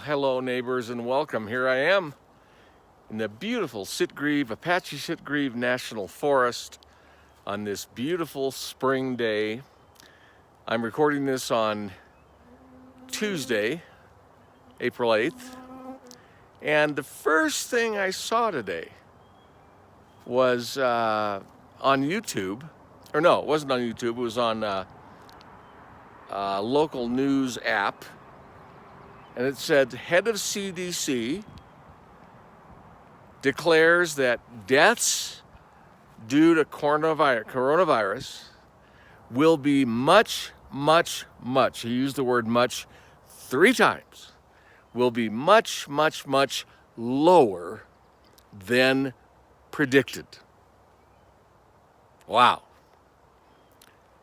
hello neighbors and welcome. Here I am in the beautiful Sitgreave, Apache Sitgreave National Forest on this beautiful spring day. I'm recording this on Tuesday, April 8th. And the first thing I saw today was on YouTube, or no, it wasn't on YouTube, it was on a local news app. And it said, head of CDC declares that deaths due to coronavirus will be much, he used the word much 3 times, will be much lower than predicted. Wow.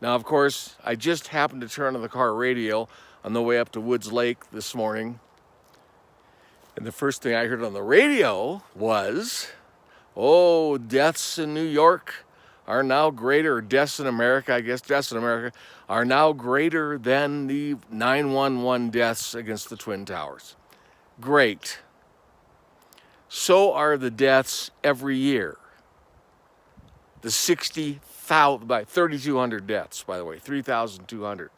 Now, of course, I just happened to turn on the car radio on the way up to Woods Lake this morning. And the first thing I heard on the radio was, deaths in New York are now greater, deaths in America are now greater than the 911 deaths against the Twin Towers. Great. So are the deaths every year. The 60,000, by 3,200 deaths, by the way, 3,200.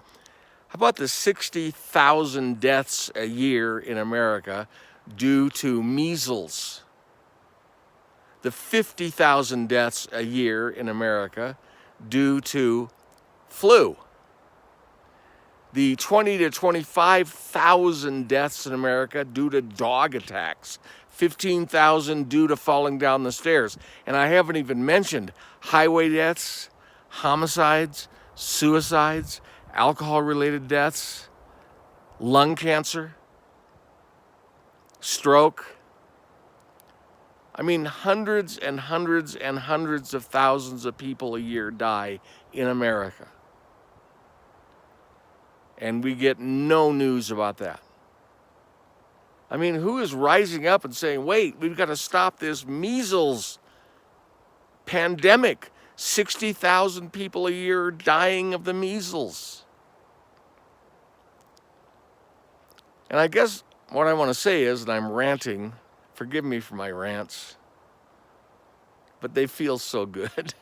How about the 60,000 deaths a year in America due to measles? The 50,000 deaths a year in America due to flu. The 20 to 25,000 deaths in America due to dog attacks. 15,000 due to falling down the stairs. And I haven't even mentioned highway deaths, homicides, suicides, alcohol-related deaths, lung cancer, stroke. I mean, hundreds and hundreds and hundreds of thousands of people a year die in America. And we get no news about that. I mean, who is rising up and saying, wait, we've got to stop this measles pandemic? 60,000 people a year dying of the measles. And I guess what I want to say is, and I'm ranting, forgive me for my rants, but they feel so good,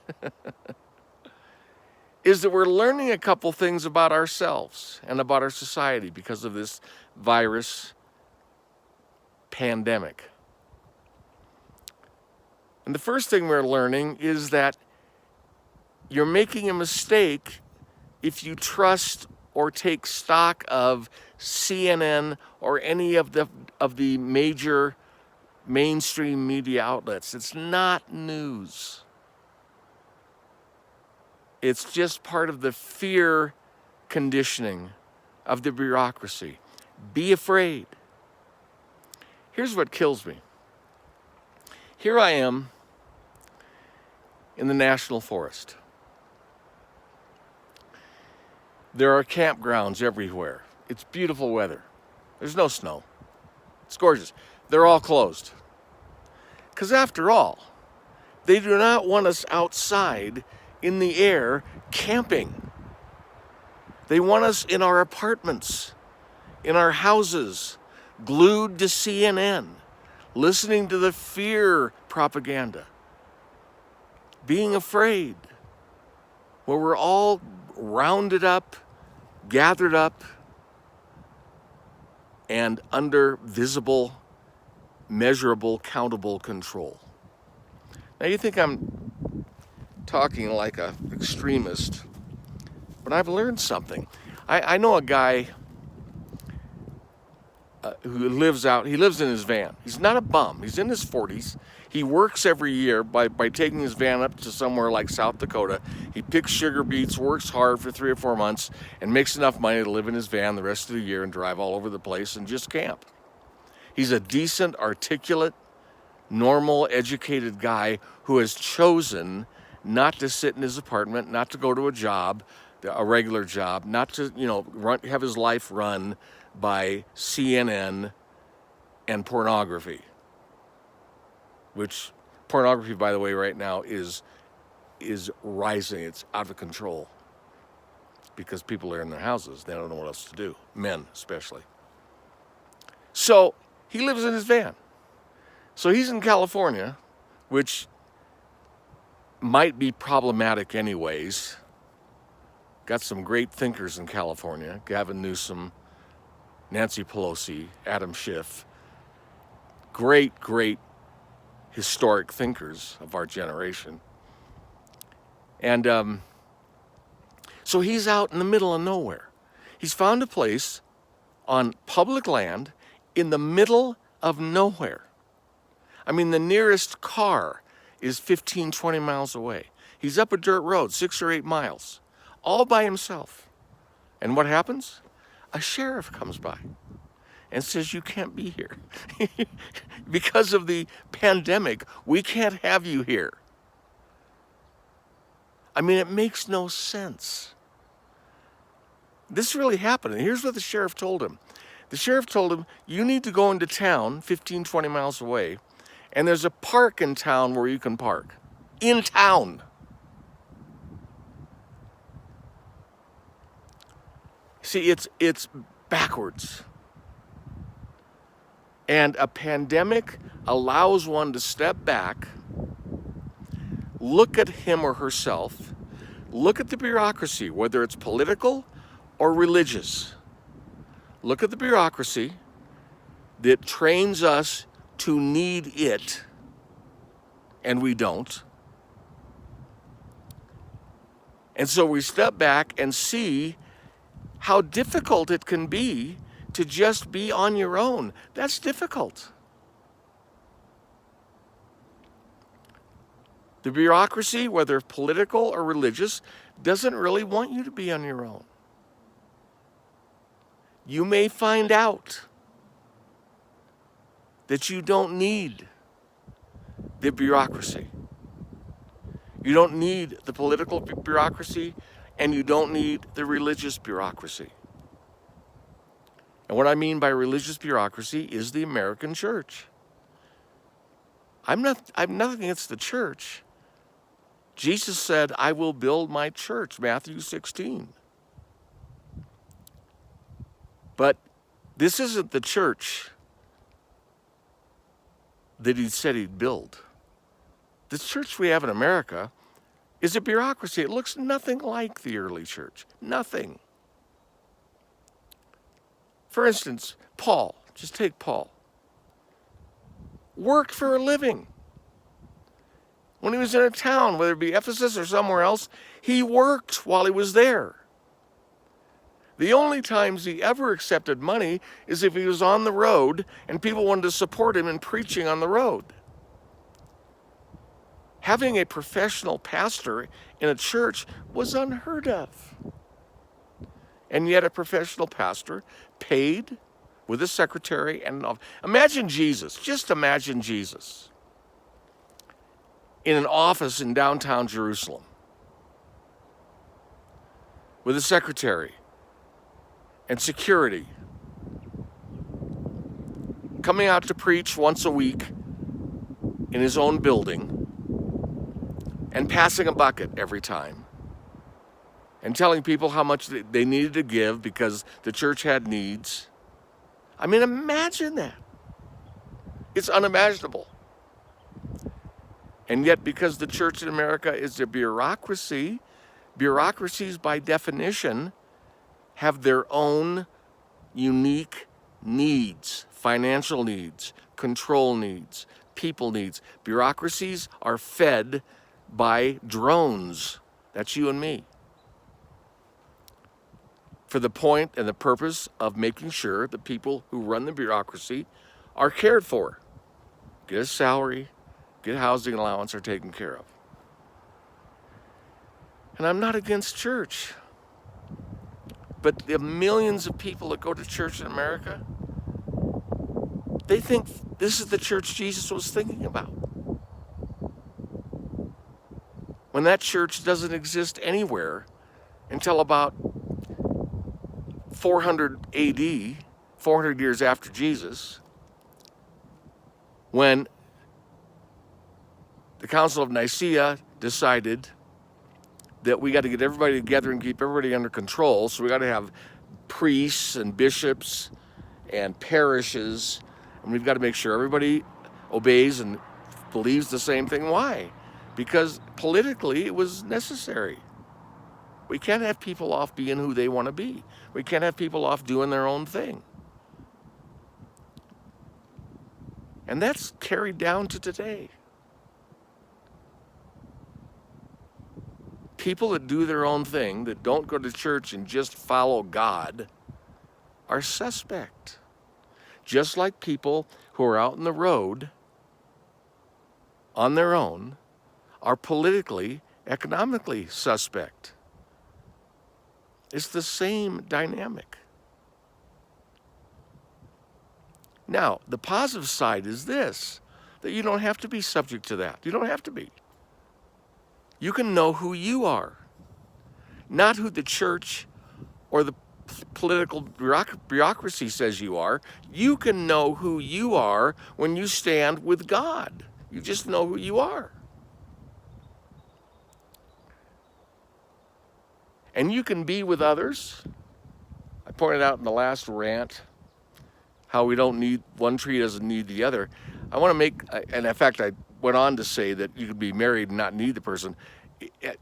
is that we're learning a couple things about ourselves and about our society because of this virus pandemic. And the first thing we're learning is that you're making a mistake if you trust or take stock of CNN or any of the major mainstream media outlets. It's not news. It's just part of the fear conditioning of the bureaucracy. Be afraid. Here's what kills me. Here I am in the National Forest. There are campgrounds everywhere. It's beautiful weather. There's no snow. It's gorgeous. They're all closed. Because after all, they do not want us outside in the air camping. They want us in our apartments, in our houses, glued to CNN, listening to the fear propaganda, being afraid, where we're all rounded up, gathered up, and under visible, measurable, countable control. Now you think I'm talking like an extremist, but I've learned something. I know a guy who lives in his van. He's not a bum. He's in his 40s. He works every year by taking his van up to somewhere like South Dakota. He picks sugar beets, works hard for 3 or 4 months, and makes enough money to live in his van the rest of the year and drive all over the place and just camp. He's a decent, articulate, normal, educated guy who has chosen not to sit in his apartment, not to go to a job, a regular job, not to, have his life run by CNN and pornography. Which pornography, by the way, right now is rising. It's out of control because people are in their houses. They don't know what else to do. Men, especially. So he lives in his van. So he's in California, which might be problematic anyways. Got some great thinkers in California. Gavin Newsom, Nancy Pelosi, Adam Schiff. Great historic thinkers of our generation. And so he's out in the middle of nowhere. He's found a place on public land in the middle of nowhere. I mean, the nearest car is 15, 20 miles away. He's up a dirt road, 6 or 8 miles, all by himself. And what happens? A sheriff comes by and says, you can't be here. Because of the pandemic, we can't have you here. I mean, it makes no sense. This really happened. And here's what the sheriff told him. The sheriff told him, you need to go into town, 15, 20 miles away, and there's a park in town where you can park. In town. See, it's backwards. And a pandemic allows one to step back, look at him or herself, look at the bureaucracy, whether it's political or religious. Look at the bureaucracy that trains us to need it, and we don't. And so we step back and see how difficult it can be to just be on your own. That's difficult. The bureaucracy, whether political or religious, doesn't really want you to be on your own. You may find out that you don't need the bureaucracy. You don't need the political bureaucracy, and you don't need the religious bureaucracy. And what I mean by religious bureaucracy is the American church. I'm nothing against the church. Jesus said, I will build my church, Matthew 16. But this isn't the church that he said he'd build. The church we have in America is a bureaucracy. It looks nothing like the early church. Nothing. For instance, Paul, just take Paul, worked for a living. When he was in a town, whether it be Ephesus or somewhere else, he worked while he was there. The only times he ever accepted money is if he was on the road and people wanted to support him in preaching on the road. Having a professional pastor in a church was unheard of. And yet a professional pastor paid with a secretary and an office. Imagine Jesus, just imagine Jesus in an office in downtown Jerusalem with a secretary and security, coming out to preach once a week in his own building and passing a bucket every time and telling people how much they needed to give because the church had needs. I mean, imagine that. It's unimaginable. And yet, because the church in America is a bureaucracy, bureaucracies by definition have their own unique needs, financial needs, control needs, people needs. Bureaucracies are fed by drones. That's you and me. For the point and the purpose of making sure the people who run the bureaucracy are cared for. Get a salary, get housing allowance, are taken care of. And I'm not against church. But the millions of people that go to church in America, they think this is the church Jesus was thinking about. When that church doesn't exist anywhere until about 400 AD, 400 years after Jesus, when the Council of Nicaea decided that we got to get everybody together and keep everybody under control. So we got to have priests and bishops and parishes, and we've got to make sure everybody obeys and believes the same thing. Why? Because politically it was necessary. We can't have people off being who they want to be. We can't have people off doing their own thing. And that's carried down to today. People that do their own thing, that don't go to church and just follow God, are suspect. Just like people who are out in the road on their own are politically, economically suspect. It's the same dynamic. Now, the positive side is this, that you don't have to be subject to that. You don't have to be. You can know who you are, not who the church or the political bureaucracy says you are. You can know who you are when you stand with God. You just know who you are. And you can be with others. I pointed out in the last rant how we don't need, one tree doesn't need the other. I want to make, and in fact, I went on to say that you could be married and not need the person.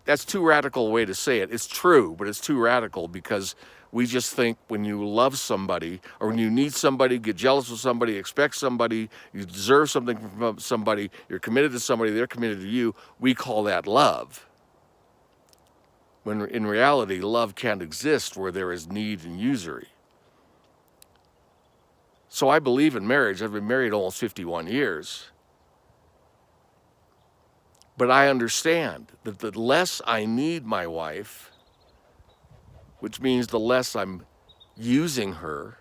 That's too radical a way to say it. It's true, but it's too radical because we just think when you love somebody or when you need somebody, get jealous of somebody, expect somebody, you deserve something from somebody, you're committed to somebody, they're committed to you, we call that love. When in reality, love can't exist where there is need and usury. So I believe in marriage. I've been married almost 51 years. But I understand that the less I need my wife, which means the less I'm using her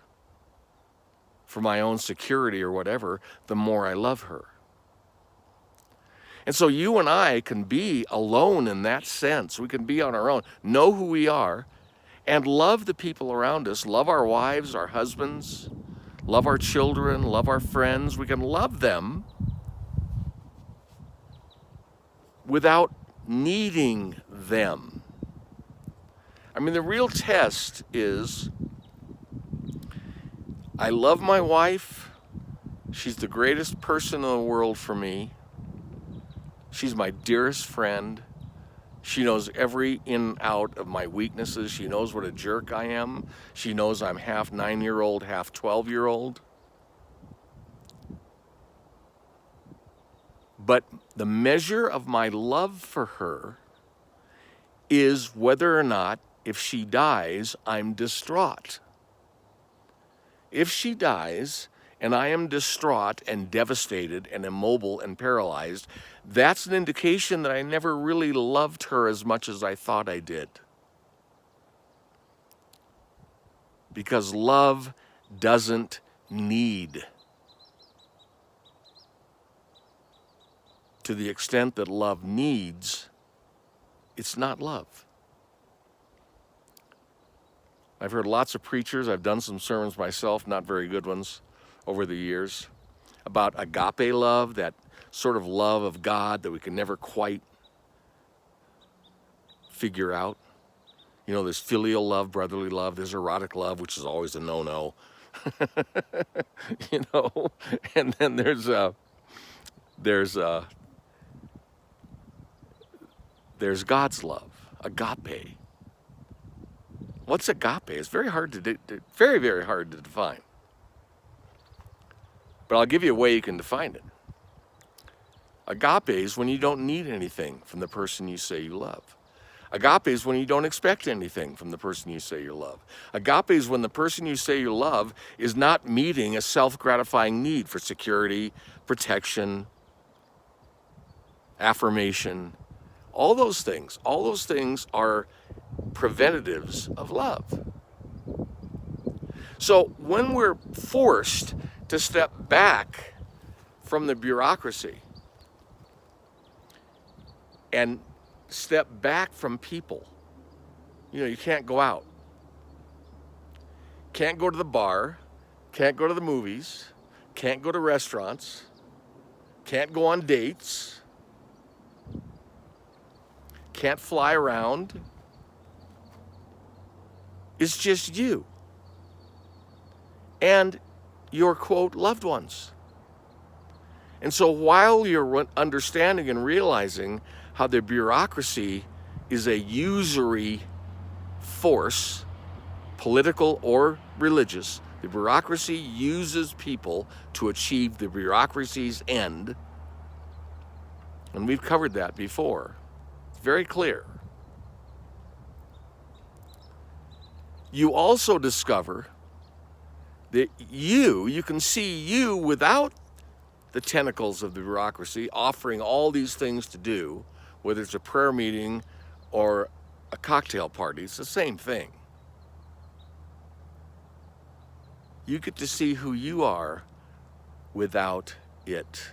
for my own security or whatever, the more I love her. And so you and I can be alone in that sense. We can be on our own, know who we are, and love the people around us, love our wives, our husbands, love our children, love our friends. We can love them without needing them. I mean, the real test is, I love my wife. She's the greatest person in the world for me. She's my dearest friend. She knows every in and out of my weaknesses. She knows what a jerk I am. She knows I'm half 9-year-old, half 12-year-old. But the measure of my love for her is whether or not, if she dies, I'm distraught. If she dies and I am distraught and devastated and immobile and paralyzed, that's an indication that I never really loved her as much as I thought I did. Because love doesn't need. To the extent that love needs, it's not love. I've heard lots of preachers, I've done some sermons myself, not very good ones, over the years, about agape love, that sort of love of God that we can never quite figure out. You know, there's filial love, brotherly love, there's erotic love, which is always a no-no. You know, and then there's God's love, agape. What's agape? It's very hard to very, very hard to define. But I'll give you a way you can define it. Agape is when you don't need anything from the person you say you love. Agape is when you don't expect anything from the person you say you love. Agape is when the person you say you love is not meeting a self-gratifying need for security, protection, affirmation, all those things are preventatives of love. So when we're forced to step back from the bureaucracy and step back from people, you know, you can't go out, can't go to the bar, can't go to the movies, can't go to restaurants, can't go on dates, can't fly around. It's just you. And your, quote, loved ones. And so while you're understanding and realizing how the bureaucracy is a usury force, political or religious, the bureaucracy uses people to achieve the bureaucracy's end. And we've covered that before. It's very clear. You also discover that you can see you without the tentacles of the bureaucracy offering all these things to do, whether it's a prayer meeting or a cocktail party. It's the same thing. You get to see who you are without it.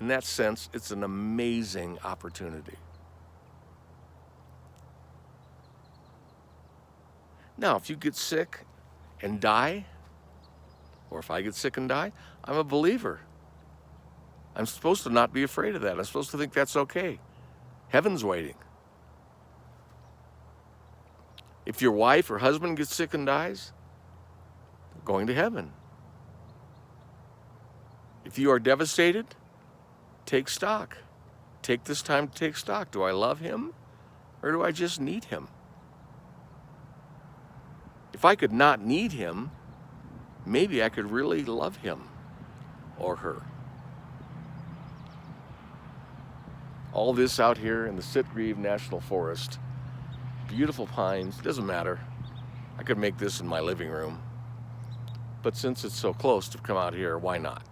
In that sense, it's an amazing opportunity. Now, if you get sick and die, or if I get sick and die, I'm a believer. I'm supposed to not be afraid of that. I'm supposed to think that's okay. Heaven's waiting. If your wife or husband gets sick and dies, they're going to heaven. If you are devastated, take stock. Take this time to take stock. Do I love him, or do I just need him? If I could not need him, maybe I could really love him or her. All this out here in the Sitgreaves National Forest, beautiful pines, doesn't matter. I could make this in my living room. But since it's so close to come out here, why not?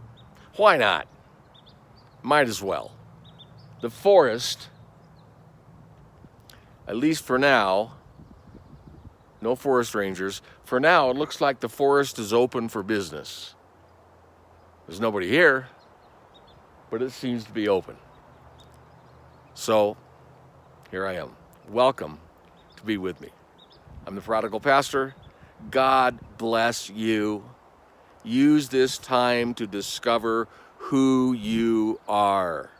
Why not? Might as well. The forest, at least for now, no forest rangers. For now, it looks like the forest is open for business. There's nobody here, but it seems to be open. So, here I am. Welcome to be with me. I'm the Prodigal Pastor. God bless you. Use this time to discover who you are.